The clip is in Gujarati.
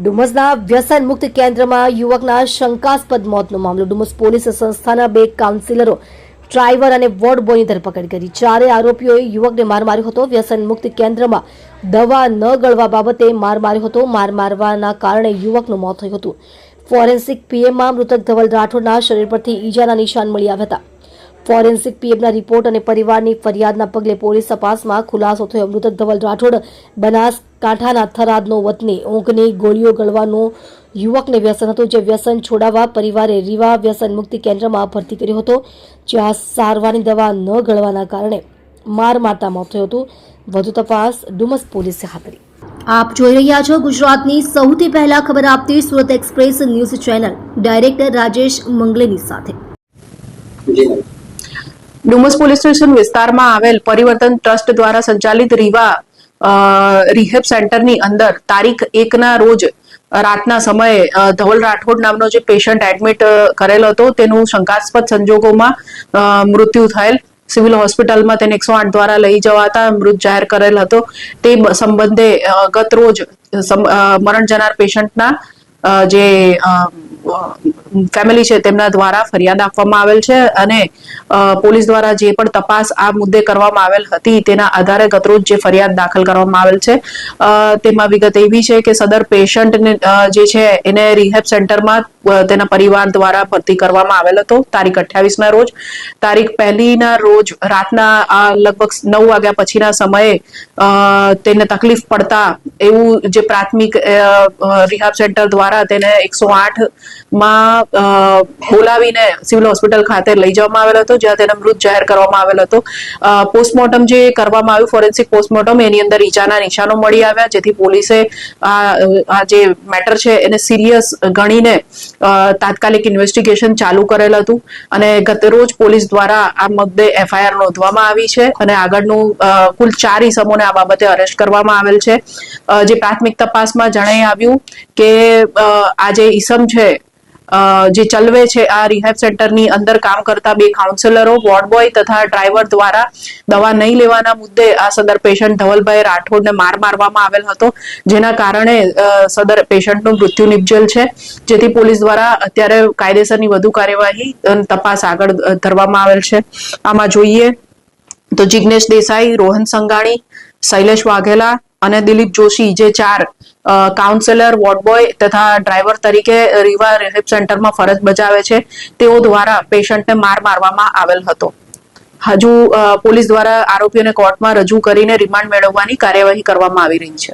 ડુમસના વ્યસન મુક્ત કેન્દ્રમાં યુવકના શંકાસ્પદ મોતનો મામલો. ડુમસ પોલીસ સંસ્થાના 2 કાઉન્સિલરો, ડ્રાઈવર અને વોર્ડ બોયની ધરપકડ કરી. 4 આરોપીઓએ યુવકને માર માર્યો હતો. વ્યસન મુક્ત કેન્દ્રમાં દવા ન ગળવા બાબતે માર માર્યો હતો. માર મારવાના કારણે યુવકનું મોત થયું હતું. ફોરેન્સિક પીએમમાં મૃતક ધવલ રાઠોડના શરીર પરથી ઈજાના નિશાન મળી આવ્યા હતા. ફોરેન્સિક પીએમના રિપોર્ટ અને પરિવારની ફરિયાદના પગલે પોલીસ તપાસમાં ખુલાસો થયો. મૃતક ધવલ રાઠોડ બનાસકાંઠાના થરાદનો વતની. ઊંઘની ગોળીઓ ગળવાનો યુવકને વ્યસન હતું, જે વ્યસન છોડાવવા પરિવારે રીવા વ્યસન મુક્તિ કેન્દ્રમાં ભરતી કર્યો હતો, જ્યાં સારવારની દવા ન ગળવાના કારણે માર મારતા મોત થયું હતું. વધુ તપાસ ડુમસ પોલીસે હાથ ધરી. આપ જોઈ રહ્યા છો ગુજરાતની સૌથી પહેલા ખબર આપતી Surat express news channel. Director Rajesh મંગલેની સાથે. ડુમસ પોલીસ સ્ટેશન વિસ્તારમાં આવેલ પરિવર્તન ટ્રસ્ટ દ્વારા સંચાલિત રીવા રિહેબ સેન્ટરની અંદર તારીખ 1ના રોજ રાતના સમયે ધવલ રાઠોડ નામનો જે પેશન્ટ એડમિટ કરેલ હતો, તેનું શંકાસ્પદ સંજોગોમાં મૃત્યુ થયેલ. સિવિલ હોસ્પિટલમાં તેને 108 દ્વારા લઈ જવાતા મૃત જાહેર કરેલ હતો. તે સંબંધે ગત રોજ મરણ જનાર પેશન્ટના જે ફેમિલી છે તેમના દ્વારા ફરિયાદ આપવામાં આવેલ છે અને પોલીસ દ્વારા જે પણ તપાસ આ મુદ્દે કરવામાં આવેલ હતી તેના આધારે ગતરોજ જે ફરિયાદ દાખલ કરવામાં આવેલ છે તેમાં વિગત એવી છે કે સદર પેશન્ટને જે છે એને રિહેબ સેન્ટરમાં તેના પરિવાર દ્વારા ભરતી કરવામાં આવેલ હતો તારીખ 28ના રોજ. તારીખ 1ના રોજ રાતના લગભગ 9 વાગ્યા પછીના સમયે તેને તકલીફ પડતા એવું જે પ્રાથમિક રિહેબ સેન્ટર દ્વારા તેને 108માં બોલાવીને સિવિલ હોસ્પિટલ ખાતે લઈ જવામાં આવેલ હતો, જ્યાં તેને મૃત જાહેર કરવામાં આવેલ હતો. પોસ્ટમોર્ટમ જે કરવામાં આવ્યું, ફોરેન્સિક પોસ્ટમોર્ટમ, એની અંદર ઈજાના નિશાનો મળી આવ્યા, જેથી પોલીસે આ જે મેટર છે એને સિરિયસ ગણીને તાત્કાલિક ઇન્વેસ્ટિગેશન ચાલુ કરેલ હતું અને ગત રોજ પોલીસ દ્વારા આ મુદ્દે એફઆઈઆર નોંધવામાં આવી છે અને આગળનું કુલ 4 ઇસમોને આ બાબતે અરેસ્ટ કરવામાં આવેલ છે. જે પ્રાથમિક તપાસમાં જણાઈ આવ્યું કે આ જે ઇસમ છે જે ચલવે છે આ રિહેબ સેન્ટરની અંદર કામ કરતા 2 કાઉન્સિલરો, વોર્ડ બોય તથા ડ્રાઈવર દ્વારા દવા નહીં લેવાના મુદ્દે આ સદર પેશન્ટ ધવલભાઈ રાઠોડને માર મારવામાં આવેલ હતો, જેના કારણે સદર પેશન્ટનું મૃત્યુ નિપજેલ છે. જેથી પોલીસ દ્વારા અત્યારે કાયદેસરની વધુ કાર્યવાહી તપાસ આગળ ધરવામાં આવેલ છે. આમાં જોઈએ તો જિગ્નેશ દેસાઈ, રોહન સંઘાણી, શૈલેષ વાઘેલા અને દિલીપ જોશી, જે 4 કાઉન્સિલર, વોર્ડ બોય તથા ડ્રાઈવર તરીકે રીવા રિહેબ સેન્ટરમાં ફરજ બજાવે છે, તેઓ દ્વારા પેશન્ટને માર મારવામાં આવેલ હતો. હજુ પોલીસ દ્વારા આરોપીઓને કોર્ટમાં રજૂ કરીને રિમાન્ડ મેળવવાની કાર્યવાહી કરવામાં આવી રહી છે.